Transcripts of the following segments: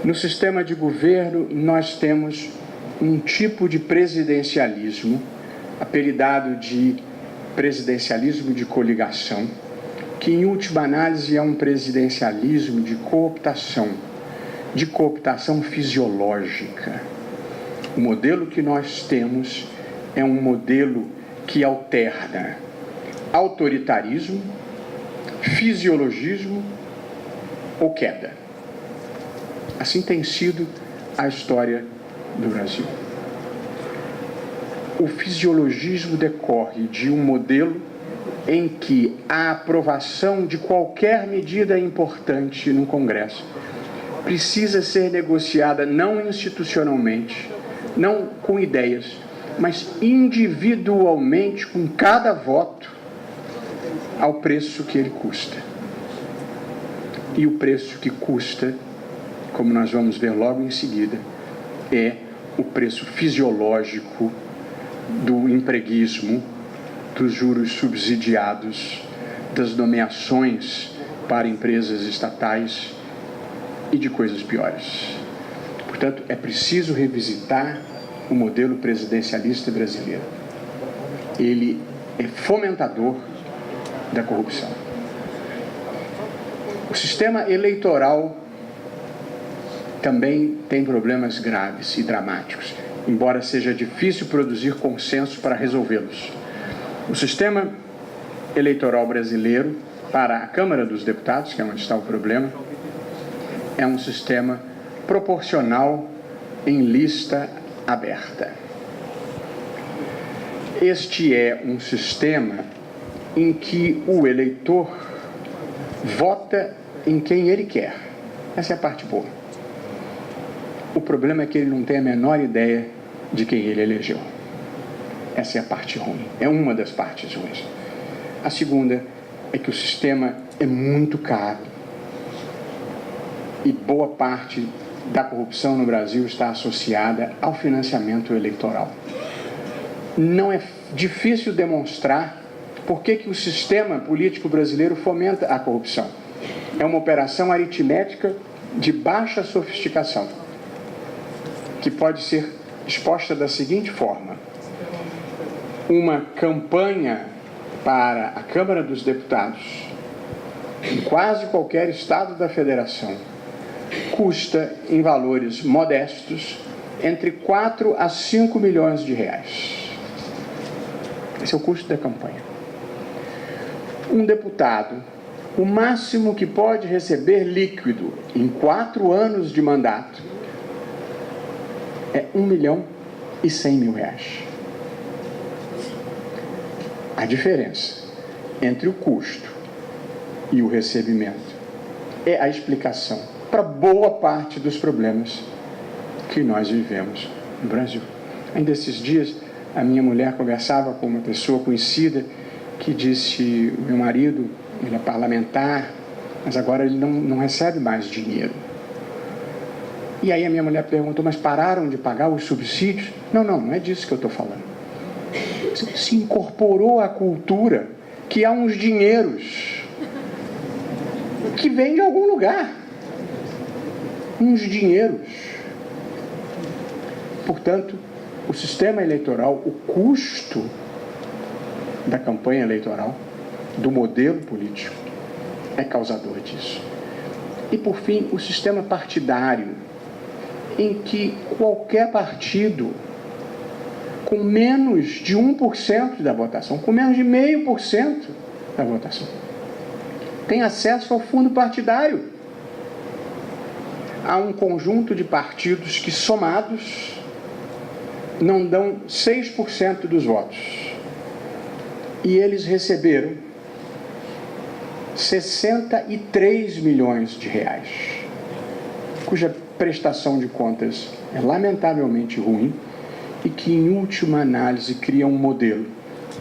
No sistema de governo, nós temos um tipo de presidencialismo, apelidado de presidencialismo de coligação, que, em última análise, é um presidencialismo de cooptação fisiológica. O modelo que nós temos é um modelo que alterna autoritarismo, fisiologismo ou queda. Assim tem sido a história do Brasil. O fisiologismo decorre de um modelo em que a aprovação de qualquer medida importante no Congresso precisa ser negociada não institucionalmente, não com ideias, mas individualmente com cada voto ao preço que ele custa. E o preço que custa, como nós vamos ver logo em seguida, é o preço fisiológico do empreguismo, dos juros subsidiados, das nomeações para empresas estatais e de coisas piores. Portanto, é preciso revisitar o modelo presidencialista brasileiro. Ele é fomentador da corrupção. O sistema eleitoral também tem problemas graves e dramáticos, embora seja difícil produzir consenso para resolvê-los. O sistema eleitoral brasileiro, para a Câmara dos Deputados, que é onde está o problema, é um sistema proporcional em lista aberta. Este é um sistema em que o eleitor vota em quem ele quer. Essa é a parte boa. O problema é que ele não tem a menor ideia de quem ele elegeu. Essa é a parte ruim. É uma das partes ruins. A segunda é que o sistema é muito caro. E boa parte da corrupção no Brasil está associada ao financiamento eleitoral. Não é difícil demonstrar por que o sistema político brasileiro fomenta a corrupção. É uma operação aritmética de baixa sofisticação, que pode ser exposta da seguinte forma: uma campanha para a Câmara dos Deputados, em quase qualquer estado da federação, custa, em valores modestos, entre 4 a 5 milhões de reais. Esse é o custo da campanha. Um deputado, o máximo que pode receber líquido em 4 anos de mandato é 1 milhão e 100 mil reais. A diferença entre o custo e o recebimento é a explicação para boa parte dos problemas que nós vivemos no Brasil. Ainda esses dias, a minha mulher conversava com uma pessoa conhecida que disse: meu marido, ele é parlamentar, mas agora ele não recebe mais dinheiro. E aí a minha mulher perguntou: mas pararam de pagar os subsídios? Não é disso que eu estou falando. Se incorporou à cultura que há uns dinheiros que vêm de algum lugar. Uns dinheiros. Portanto, o sistema eleitoral, o custo da campanha eleitoral, do modelo político, é causador disso. E, por fim, o sistema partidário, em que qualquer partido com menos de 1% da votação, com menos de 0,5% da votação, tem acesso ao fundo partidário. Há um conjunto de partidos que, somados, não dão 6% dos votos. E eles receberam 63 milhões de reais, cuja prestação de contas é lamentavelmente ruim e que, em última análise, cria um modelo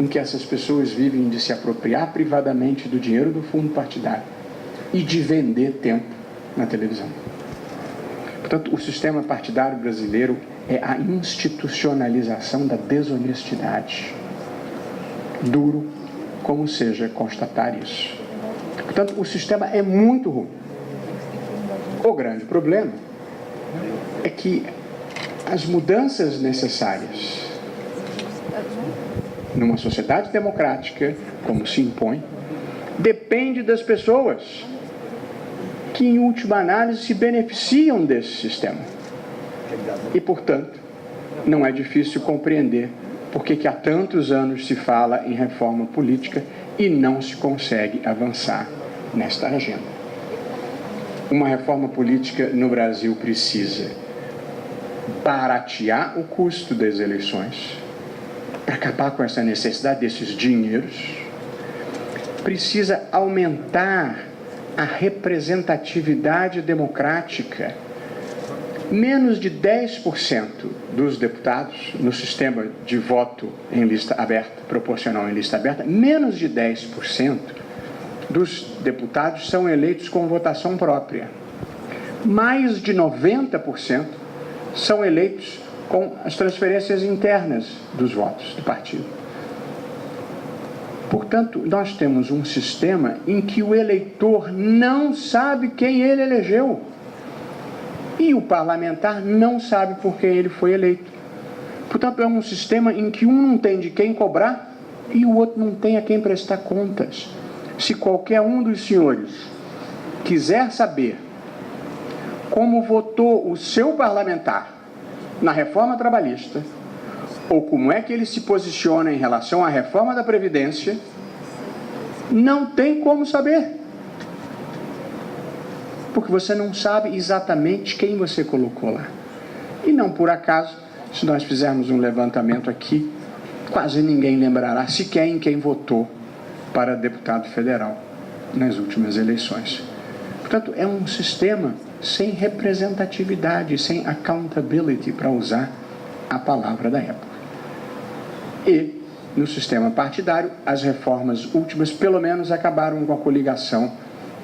em que essas pessoas vivem de se apropriar privadamente do dinheiro do fundo partidário e de vender tempo na televisão. Portanto, o sistema partidário brasileiro é a institucionalização da desonestidade. Duro como seja constatar isso. Portanto, o sistema é muito ruim. O grande problema é que as mudanças necessárias numa sociedade democrática, como se impõe, depende das pessoas que, em última análise, se beneficiam desse sistema. E, portanto, não é difícil compreender por que há tantos anos se fala em reforma política e não se consegue avançar nesta agenda. Uma reforma política no Brasil precisa baratear o custo das eleições, para acabar com essa necessidade desses dinheiros, precisa aumentar a representatividade democrática. Menos de 10% dos deputados no sistema de voto em lista aberta, proporcional em lista aberta, menos de 10% dos deputados são eleitos com votação própria. Mais de 90% são eleitos com as transferências internas dos votos do partido. Portanto, nós temos um sistema em que o eleitor não sabe quem ele elegeu. E o parlamentar não sabe por quem ele foi eleito. Portanto, é um sistema em que um não tem de quem cobrar e o outro não tem a quem prestar contas. Se qualquer um dos senhores quiser saber como votou o seu parlamentar na reforma trabalhista, ou como é que ele se posiciona em relação à reforma da Previdência, não tem como saber. Porque você não sabe exatamente quem você colocou lá. E não por acaso, se nós fizermos um levantamento aqui, quase ninguém lembrará sequer em quem votou para deputado federal nas últimas eleições. Portanto, é um sistema sem representatividade, sem accountability, para usar a palavra da época. E, no sistema partidário, as reformas últimas, pelo menos, acabaram com a coligação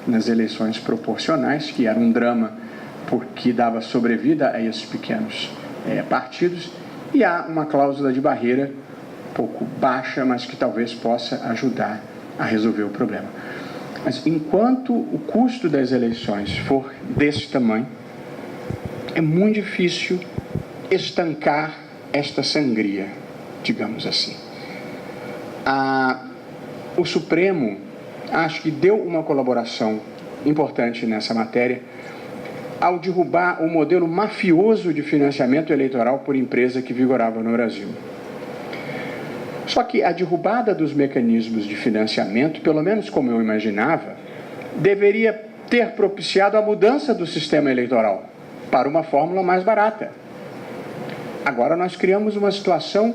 nas eleições proporcionais, que era um drama porque dava sobrevida a esses pequenos partidos, e há uma cláusula de barreira um pouco baixa, mas que talvez possa ajudar a resolver o problema. Mas enquanto o custo das eleições for desse tamanho, é muito difícil estancar esta sangria, digamos assim. O Supremo, acho que deu uma colaboração importante nessa matéria ao derrubar o modelo mafioso de financiamento eleitoral por empresa que vigorava no Brasil. Só que a derrubada dos mecanismos de financiamento, pelo menos como eu imaginava, deveria ter propiciado a mudança do sistema eleitoral para uma fórmula mais barata. Agora nós criamos uma situação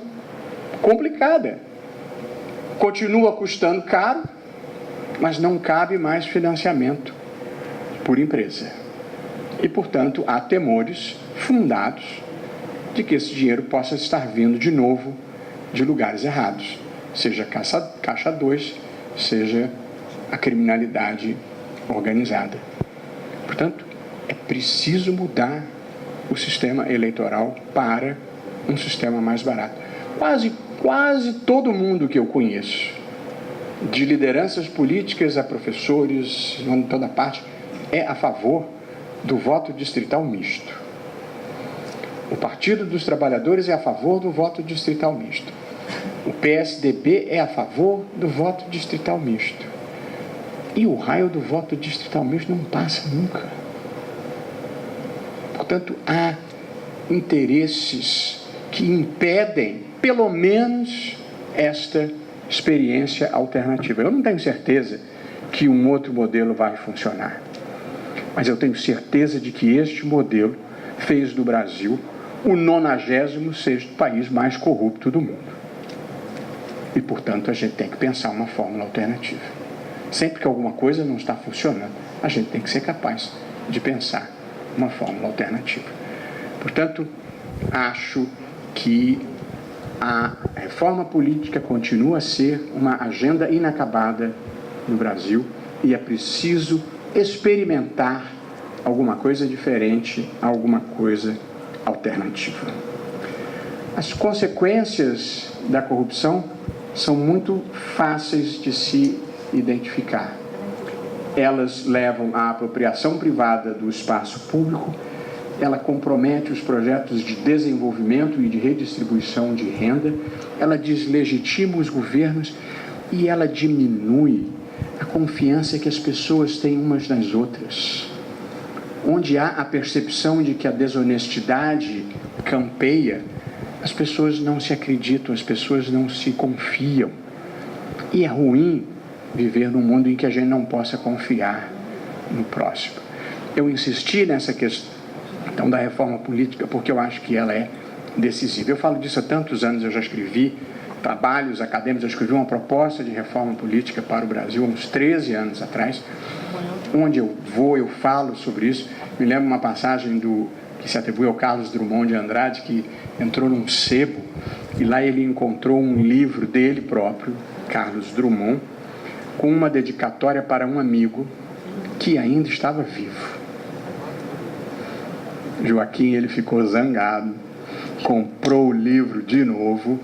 complicada. Continua custando caro, mas não cabe mais financiamento por empresa. E, portanto, há temores fundados de que esse dinheiro possa estar vindo de novo de lugares errados, seja Caixa 2, seja a criminalidade organizada. Portanto, é preciso mudar o sistema eleitoral para um sistema mais barato. Quase todo mundo que eu conheço, de lideranças políticas a professores, em toda parte, é a favor do voto distrital misto. O Partido dos Trabalhadores é a favor do voto distrital misto. O PSDB é a favor do voto distrital misto. E o raio do voto distrital misto não passa nunca. Portanto, há interesses que impedem, pelo menos, esta experiência alternativa. Eu não tenho certeza que um outro modelo vai funcionar, mas eu tenho certeza de que este modelo fez do Brasil o 96º país mais corrupto do mundo. E, portanto, a gente tem que pensar uma fórmula alternativa. Sempre que alguma coisa não está funcionando, a gente tem que ser capaz de pensar uma fórmula alternativa. Portanto, acho que a reforma política continua a ser uma agenda inacabada no Brasil e é preciso experimentar alguma coisa diferente, alguma coisa alternativa. As consequências da corrupção são muito fáceis de se identificar. Elas levam à apropriação privada do espaço público ela compromete os projetos de desenvolvimento e de redistribuição de renda, ela deslegitima os governos e ela diminui a confiança que as pessoas têm umas nas outras. Onde há a percepção de que a desonestidade campeia, as pessoas não se acreditam, as pessoas não se confiam. E é ruim viver num mundo em que a gente não possa confiar no próximo. Eu insisti nessa questão da reforma política porque eu acho que ela é decisiva. Eu falo disso há tantos anos, eu já escrevi trabalhos acadêmicos, eu escrevi uma proposta de reforma política para o Brasil há uns 13 anos atrás, onde eu falo sobre isso. Me lembro uma passagem que se atribui ao Carlos Drummond de Andrade, que entrou num sebo e lá ele encontrou um livro dele próprio, Carlos Drummond, com uma dedicatória para um amigo que ainda estava vivo. Joaquim, ele ficou zangado, comprou o livro de novo,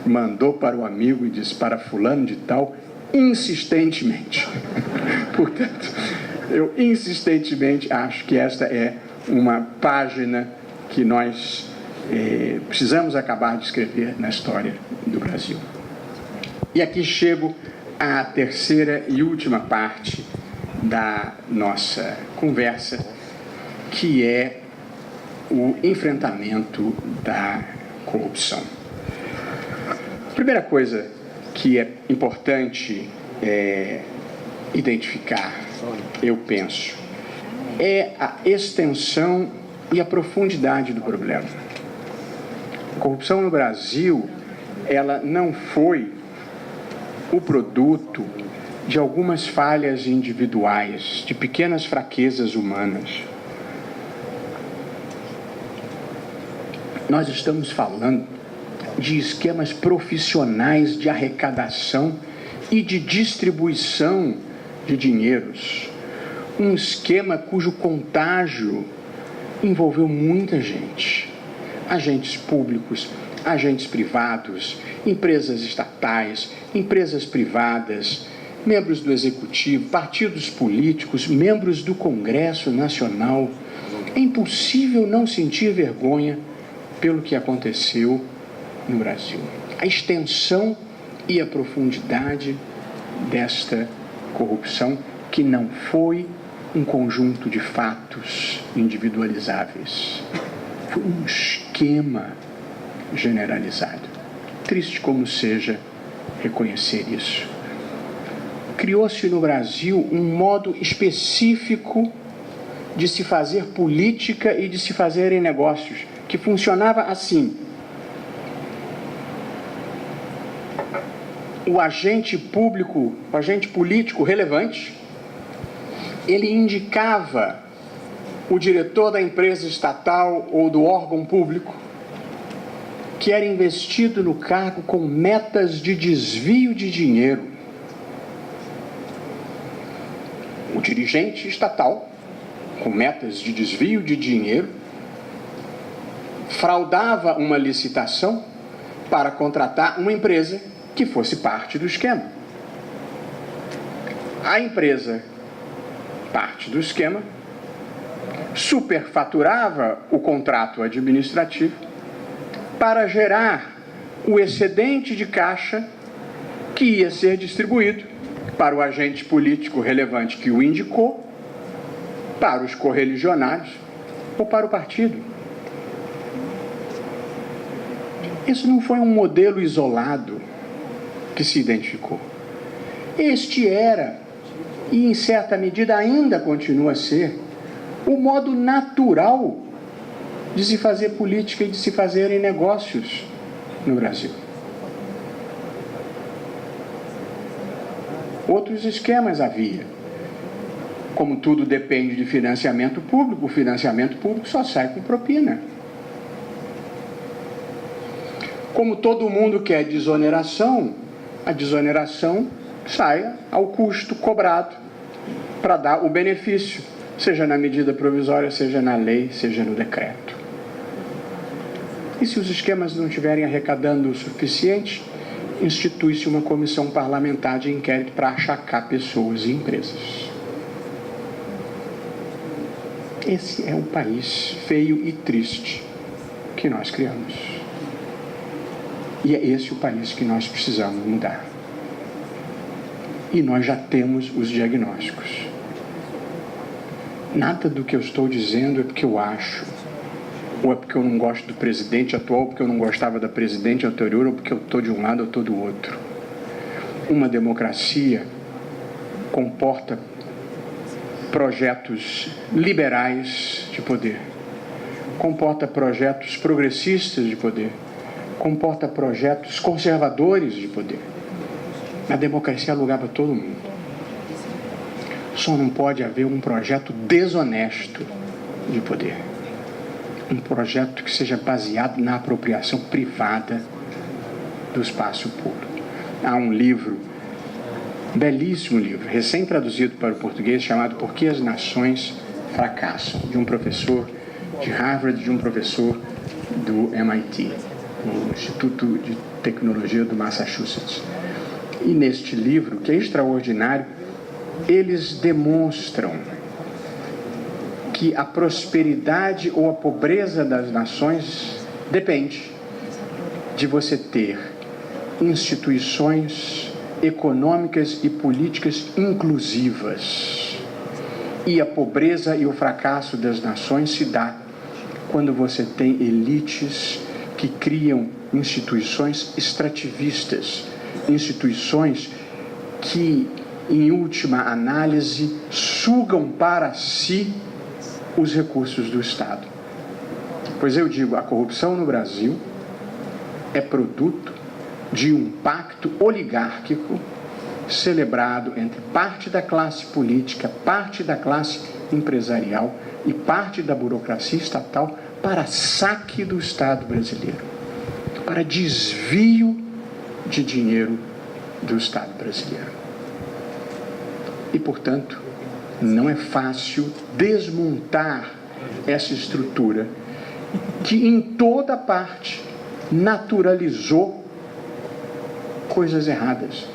mandou para o amigo e disse: para fulano de tal, insistentemente. Portanto, eu insistentemente acho que esta é uma página que nós precisamos acabar de escrever na história do Brasil. E aqui chego à terceira e última parte da nossa conversa, que é o enfrentamento da corrupção. A primeira coisa que é importante identificar, eu penso, é a extensão e a profundidade do problema. A corrupção no Brasil, ela não foi o produto de algumas falhas individuais, de pequenas fraquezas humanas. Nós estamos falando de esquemas profissionais de arrecadação e de distribuição de dinheiros. Um esquema cujo contágio envolveu muita gente. Agentes públicos, agentes privados, empresas estatais, empresas privadas, membros do Executivo, partidos políticos, membros do Congresso Nacional. É impossível não sentir vergonha pelo que aconteceu no Brasil. A extensão e a profundidade desta corrupção, que não foi um conjunto de fatos individualizáveis, foi um esquema generalizado. Triste como seja reconhecer isso. Criou-se no Brasil um modo específico de se fazer política e de se fazerem negócios, que funcionava assim. O agente público, o agente político relevante, ele indicava o diretor da empresa estatal ou do órgão público que era investido no cargo com metas de desvio de dinheiro. O dirigente estatal, com metas de desvio de dinheiro, fraudava uma licitação para contratar uma empresa que fosse parte do esquema. A empresa, parte do esquema, superfaturava o contrato administrativo para gerar o excedente de caixa que ia ser distribuído para o agente político relevante que o indicou, para os correligionários ou para o partido. Isso não foi um modelo isolado que se identificou. Este era, e em certa medida ainda continua a ser, o modo natural de se fazer política e de se fazerem negócios no Brasil. Outros esquemas havia. Como tudo depende de financiamento público, o financiamento público só sai com propina. Como todo mundo quer desoneração, a desoneração sai ao custo cobrado para dar o benefício, seja na medida provisória, seja na lei, seja no decreto. E se os esquemas não estiverem arrecadando o suficiente, institui-se uma comissão parlamentar de inquérito para achacar pessoas e empresas. Esse é o país feio e triste que nós criamos. E é esse o país que nós precisamos mudar. E nós já temos os diagnósticos. Nada do que eu estou dizendo é porque eu acho, ou é porque eu não gosto do presidente atual, ou porque eu não gostava da presidente anterior, ou porque eu estou de um lado ou estou do outro. Uma democracia comporta projetos liberais de poder, comporta projetos progressistas de poder, comporta projetos conservadores de poder. A democracia é lugar para todo mundo. Só não pode haver um projeto desonesto de poder. Um projeto que seja baseado na apropriação privada do espaço público. Há um livro, belíssimo livro, recém-traduzido para o português, chamado Por que as Nações Fracassam, de um professor de Harvard, de um professor do MIT, no Instituto de Tecnologia do Massachusetts. E neste livro, que é extraordinário, eles demonstram que a prosperidade ou a pobreza das nações depende de você ter instituições econômicas e políticas inclusivas. E a pobreza e o fracasso das nações se dá quando você tem elites que criam instituições extrativistas, instituições que, em última análise, sugam para si os recursos do Estado. Pois eu digo, a corrupção no Brasil é produto de um pacto oligárquico celebrado entre parte da classe política, parte da classe empresarial e parte da burocracia estatal para saque do Estado brasileiro, para desvio de dinheiro do Estado brasileiro. E, portanto, não é fácil desmontar essa estrutura que em toda parte naturalizou coisas erradas.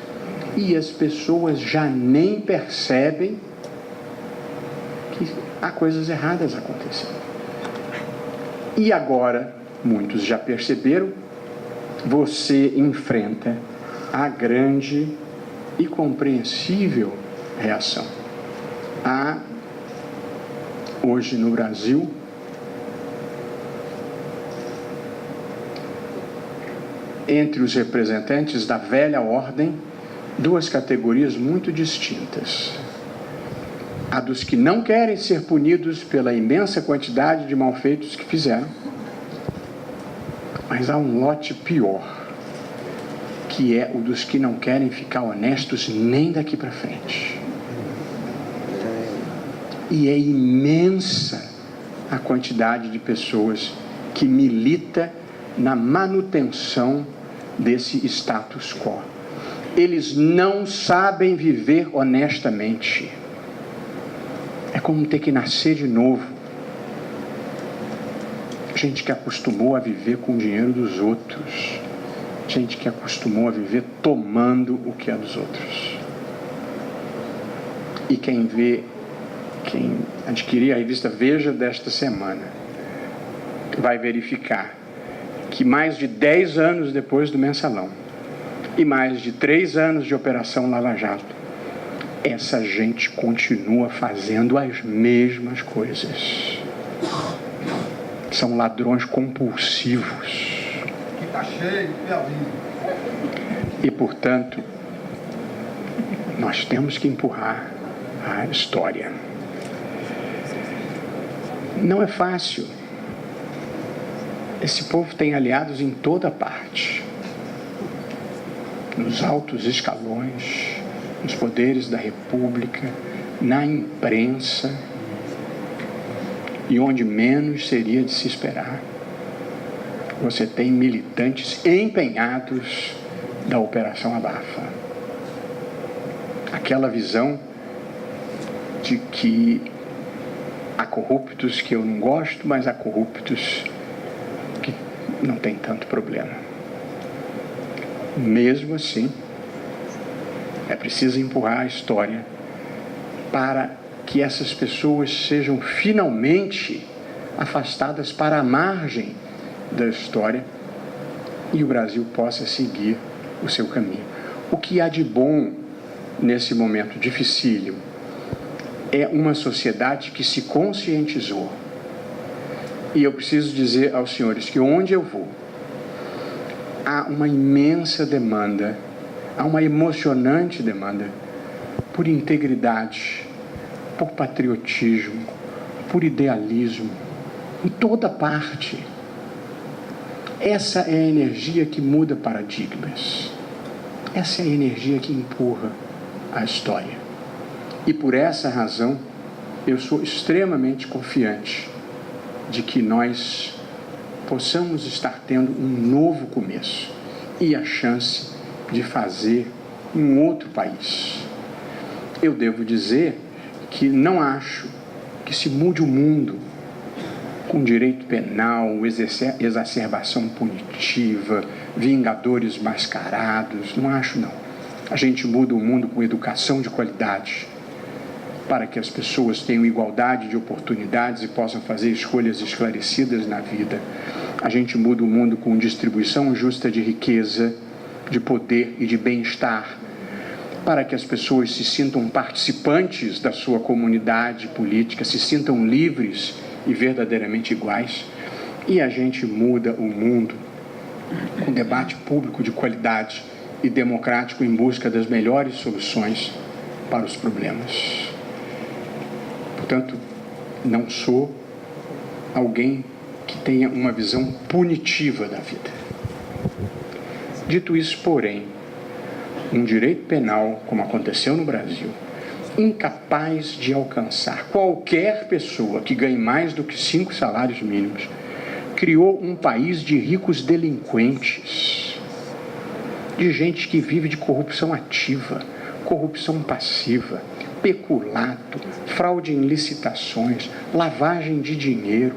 E as pessoas já nem percebem que há coisas erradas acontecendo. E agora, muitos já perceberam, você enfrenta a grande e compreensível reação. Há, hoje no Brasil, entre os representantes da velha ordem, duas categorias muito distintas. A dos que não querem ser punidos pela imensa quantidade de malfeitos que fizeram, mas há um lote pior, que é o dos que não querem ficar honestos nem daqui para frente. E é imensa a quantidade de pessoas que milita na manutenção desse status quo. Eles não sabem viver honestamente. É como ter que nascer de novo. Gente que acostumou a viver com o dinheiro dos outros. Gente que acostumou a viver tomando o que é dos outros. E quem adquirir a revista Veja desta semana, vai verificar que mais de 10 anos depois do Mensalão e mais de 3 anos de Operação Lava Jato, essa gente continua fazendo as mesmas coisas. São ladrões compulsivos. Que tá cheio, meu amigo. E, portanto, nós temos que empurrar a história. Não é fácil. Esse povo tem aliados em toda parte. Nos altos escalões, nos poderes da República, na imprensa, e onde menos seria de se esperar. Você tem militantes empenhados da Operação Abafa. Aquela visão de que há corruptos que eu não gosto, mas há corruptos que não tem tanto problema. Mesmo assim, é preciso empurrar a história para que essas pessoas sejam finalmente afastadas para a margem da história e o Brasil possa seguir o seu caminho. O que há de bom nesse momento dificílimo é uma sociedade que se conscientizou. E eu preciso dizer aos senhores que onde eu vou, há uma imensa demanda, há uma emocionante demanda por integridade, por patriotismo, por idealismo, em toda parte. Essa é a energia que muda paradigmas. Essa é a energia que empurra a história. E por essa razão, eu sou extremamente confiante de que nós possamos estar tendo um novo começo e a chance de fazer um outro país. Eu devo dizer que não acho que se mude o mundo com direito penal, exacerbação punitiva, vingadores mascarados. Não acho, não. A gente muda o mundo com educação de qualidade, para que as pessoas tenham igualdade de oportunidades e possam fazer escolhas esclarecidas na vida. A gente muda o mundo com distribuição justa de riqueza, de poder e de bem-estar, para que as pessoas se sintam participantes da sua comunidade política, se sintam livres e verdadeiramente iguais. E a gente muda o mundo com debate público de qualidade e democrático em busca das melhores soluções para os problemas. Portanto, não sou alguém que tenha uma visão punitiva da vida. Dito isso, porém, um direito penal, como aconteceu no Brasil, incapaz de alcançar qualquer pessoa que ganhe mais do que 5 salários mínimos, criou um país de ricos delinquentes, de gente que vive de corrupção ativa, corrupção passiva, peculato, fraude em licitações, lavagem de dinheiro.